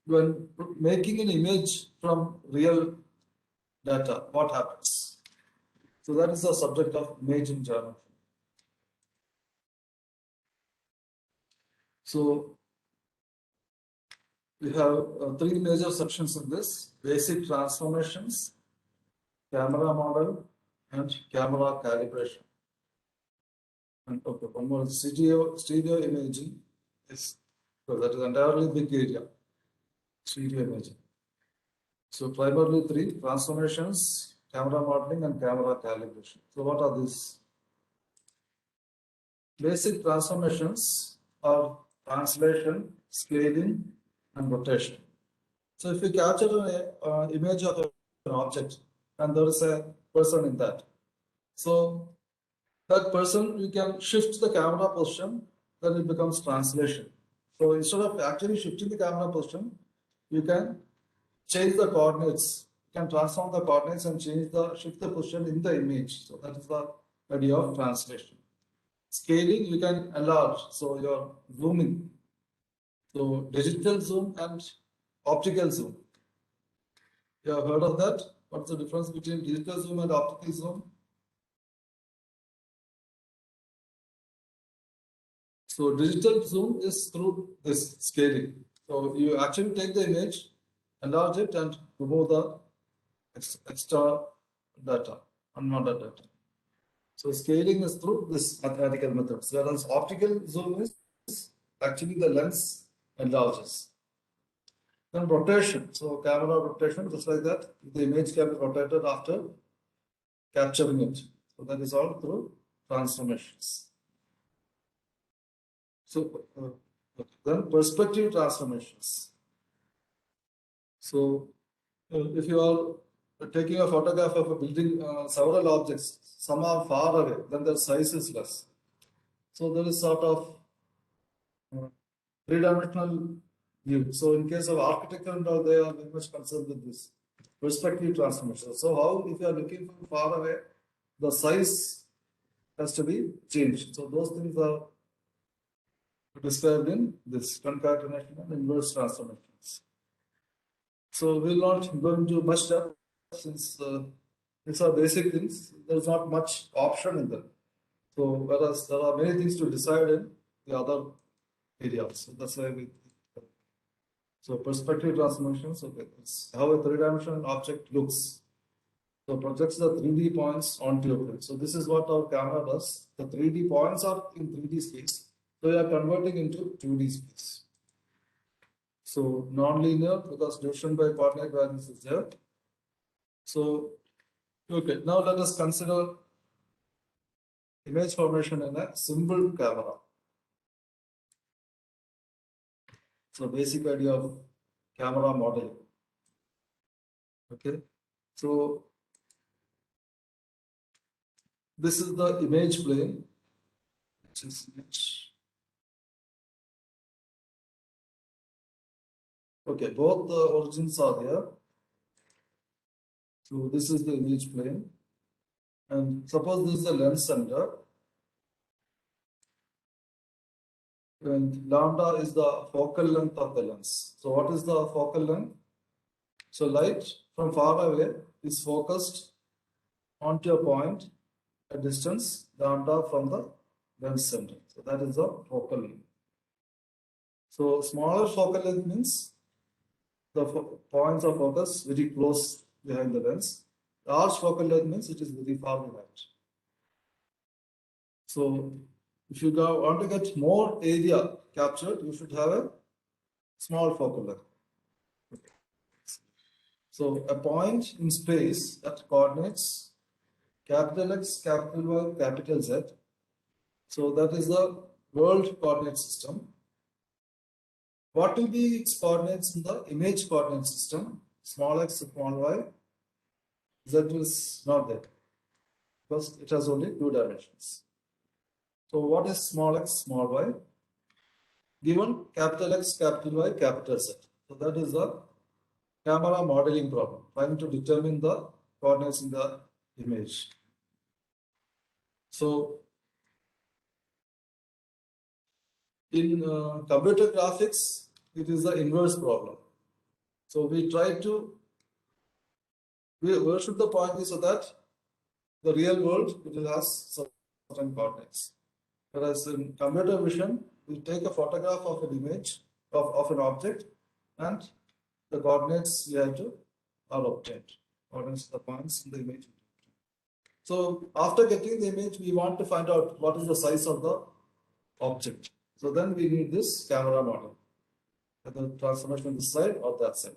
when making an image from real data, what happens? So that is the subject of imaging geometry. So we have three major sections in this: basic transformations, camera model, and camera calibration. And okay, one more stereo imaging is so that is entirely big area. Stereo imaging. So primarily three: transformations, camera modeling, and camera calibration. So what are these? Basic transformations are translation, scaling, and rotation. So if you capture an image of an object and there is a person in that, so that person you can shift the camera position, then it becomes translation. So instead of actually shifting the camera position, you can change the coordinates. You can transform the coordinates and shift the position in the image. So that is the idea of translation. Scaling, you can enlarge, so you're zooming. So digital zoom and optical zoom. You have heard of that? What's the difference between digital zoom and optical zoom? So digital zoom is through this scaling. So you actually take the image, enlarge it, and remove the extra data, unwanted data. So scaling is through this mathematical methods, whereas optical zoom is actually the lens enlarges. Then rotation. So camera rotation, just like that, the image can be rotated after capturing it. So that is all through transformations. So then perspective transformations. So if you are taking a photograph of a building, several objects, some are far away, then their size is less. So there is sort of three-dimensional view. So in case of architecture and all, they are very much concerned with this perspective transformation. So how, if you are looking from far away, the size has to be changed. So those things are described in this concatenation and inverse transformations. So we'll not go into much depth since these are basic things. There's not much option in them. So whereas there are many things to decide in the other areas. So that's why we. So perspective transformations. Okay, it's how a three-dimensional object looks. So projects the 3D points onto your plate. So this is what our camera does. The 3D points are in 3D space. So we are converting into 2D space. So non-linear because division by coordinate values is there. So okay, now let us consider image formation in a simple camera. So basic idea of camera modeling. Okay, so this is the image plane, which is image. Okay, both the origins are there. So this is the image plane. And suppose this is the lens center. And lambda is the focal length of the lens. So what is the focal length? So light from far away is focused onto a point, a distance lambda from the lens center. So that is the focal length. So smaller focal length means the points of focus very close behind the lens. Large focal length means it is very far behind. So if you want to get more area captured, you should have a small focal length. So a point in space that coordinates capital X, capital Y, capital Z. So that is the world coordinate system. What will be its coordinates in the image coordinate system? Small x, small y. Z is not there because it has only two dimensions. So what is small x, small y? Given capital X, capital Y, capital Z. So that is the camera modeling problem, trying to determine the coordinates in the image. So in computer graphics, it is the inverse problem. So we try to, where should the point be so that the real world it will have certain coordinates. Whereas in computer vision, we take a photograph of an image of an object and the coordinates we have to are obtained. Coordinates the points in the image. So after getting the image, we want to find out what is the size of the object. So then we need this camera model, whether transformation on this side or that side.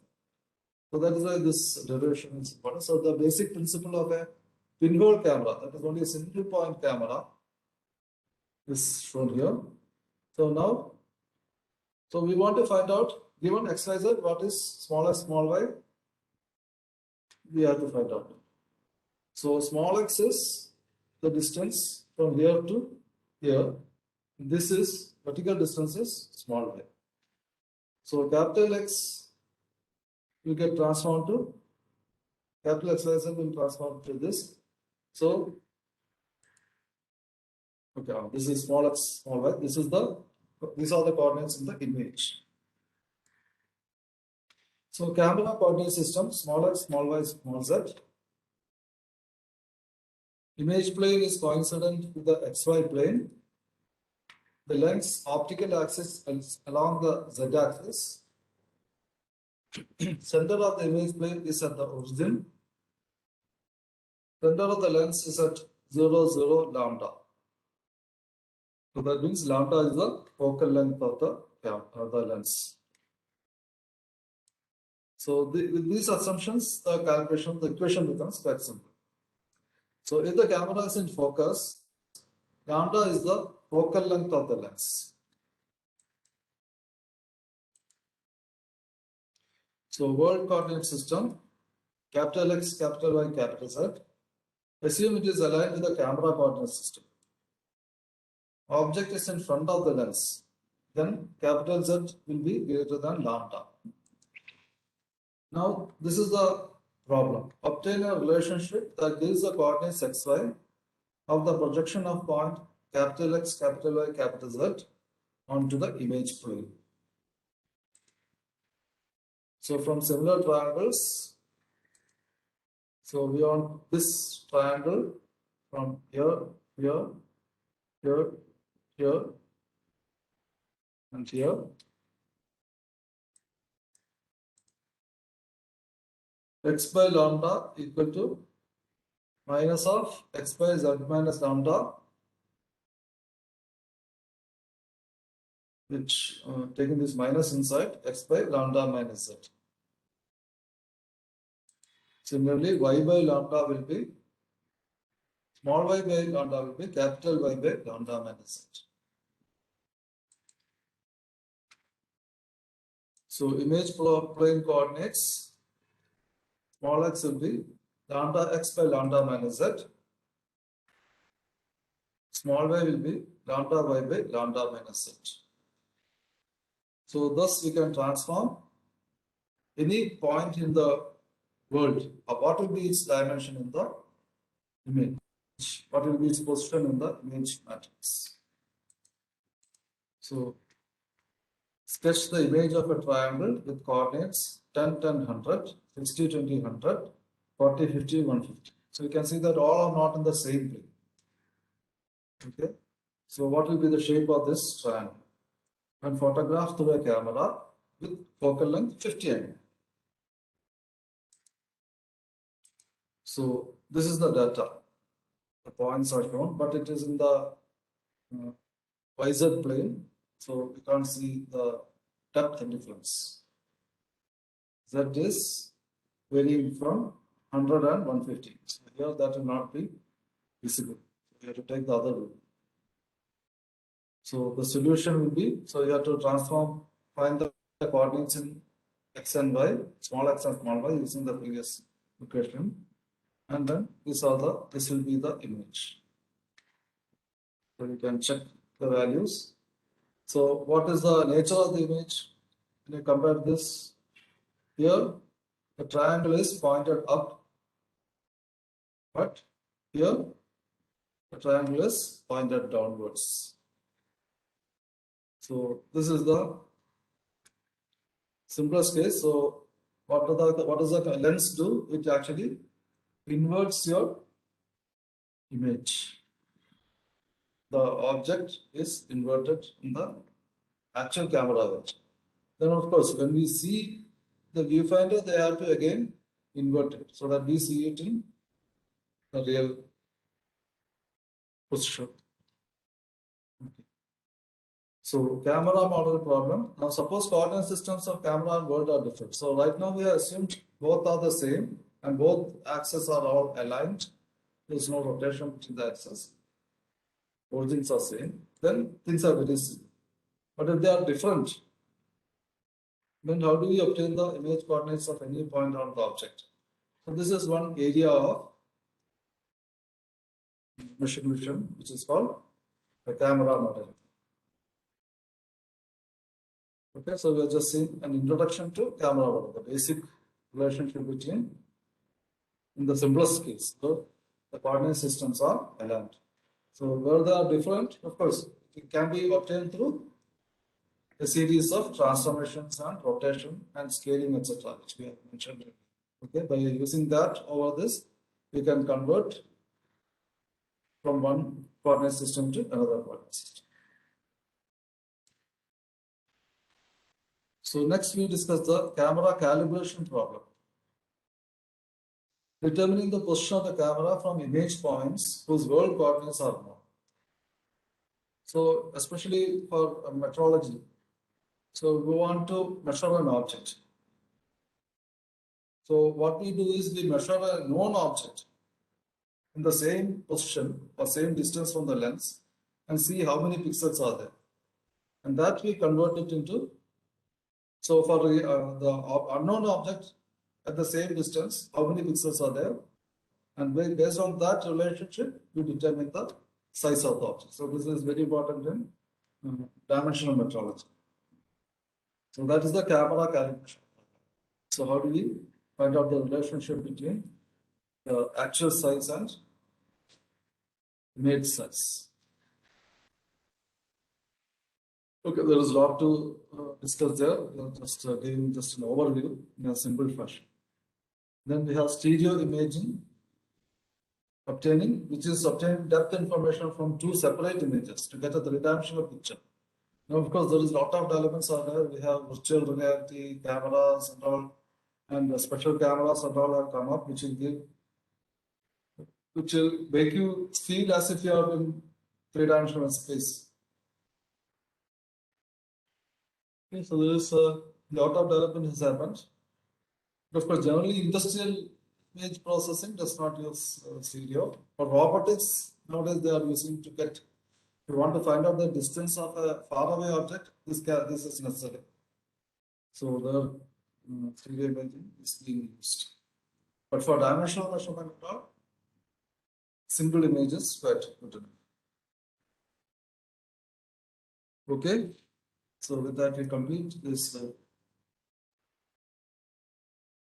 So that is why this derivation is important. So the basic principle of a pinhole camera, that is only a single point camera, is shown here. So now, so we want to find out, given x, y, z, what is small x, small y, we have to find out. So small x is the distance from here to here. This is vertical distance is small y. So capital X will get transformed to capital X, Y, Z will transform to this. So okay, this is small x, small y. These are the coordinates in the image. So camera coordinate system, small x, small y, small z. Image plane is coincident with the xy plane. The length optical axis is along the z axis. Center of the image plane is at the origin. Center of the lens is at 0, 0, lambda. So that means lambda is the focal length of the lens. So with these assumptions, the calculation, the equation becomes quite simple. So if the camera is in focus, lambda is the focal length of the lens. So world coordinate system, capital X, capital Y, capital Z. Assume it is aligned with the camera coordinate system. Object is in front of the lens. Then capital Z will be greater than lambda. Now, this is the problem. Obtain a relationship that gives the coordinates xy of the projection of point capital X, capital Y, capital Z onto the image plane. So from similar triangles, so we want this triangle from here, here, here, here, and here. X by lambda equal to minus of x by z minus lambda, which taking this minus inside, x by lambda minus z. Similarly, y by lambda will be, small y by lambda will be capital Y by lambda minus z. So image plane coordinates, small x will be lambda x by lambda minus z. Small y will be lambda y by lambda minus z. So thus we can transform any point in the world. What will be its dimension in the image? What will be its position in the image matrix? So sketch the image of a triangle with coordinates 10, 10, 100, 60, 20, 100, 40, 50, 150. So you can see that all are not in the same plane. Okay. So what will be the shape of this triangle? When photographed through a camera with focal length 50 mm. So this is the data. The points are shown, but it is in the YZ plane. So we can't see the depth difference. Z is varying from 100 and 150. So here that will not be visible. We have to take the other route. So the solution will be, so you have to find the coordinates in x and y, small x and small y using the previous equation. And then this will be the image. So you can check the values. So what is the nature of the image? When you compare this, here the triangle is pointed up, but here the triangle is pointed downwards. So this is the simplest case. So what does the lens do? It actually inverts your image. The object is inverted in the actual camera image. Then of course, when we see the viewfinder, they have to again invert it so that we see it in the real position. Okay. So camera model problem. Now suppose coordinate systems of camera and world are different. So right now we have assumed both are the same and both axes are all aligned. There is no rotation between the axes. Origins are same. Then things are very simple. But if they are different, then how do we obtain the image coordinates of any point on the object? So this is one area of machine vision, which is called the camera model. Okay, so we are just seeing an introduction to camera model, the basic relationship between, in the simplest case, so the coordinate systems are aligned. So where they are different, of course, it can be obtained through a series of transformations and rotation and scaling, etc., which we have mentioned. Okay, by using that over this, we can convert from one coordinate system to another coordinate system. So next we discuss the camera calibration problem. Determining the position of the camera from image points whose world coordinates are known. So especially for metrology, so we want to measure an object. So what we do is we measure a known object in the same position or same distance from the lens and see how many pixels are there. And that we convert it into, so for the unknown object at the same distance, how many pixels are there? And based on that relationship, we determine the size of the object. So this is very important in dimensional metrology. So that is the camera calibration. So how do we find out the relationship between the actual size and made size? Okay, there is a lot to discuss there. Just giving just an overview in a simple fashion. Then we have stereo imaging obtaining, which is obtaining depth information from two separate images to get a three-dimensional picture. Now, of course, there is a lot of developments are there. We have virtual reality cameras and all, and special cameras and all have come up, which will make you feel as if you are in three-dimensional space. Okay, so there is a lot of development has happened. Of course, generally industrial image processing does not use stereo. For robotics, nowadays they are using to get, if you want to find out the distance of a faraway object, this is necessary. So the stereo imaging is being used. But for dimensional measurement, single images quite good enough. Okay, so with that we complete this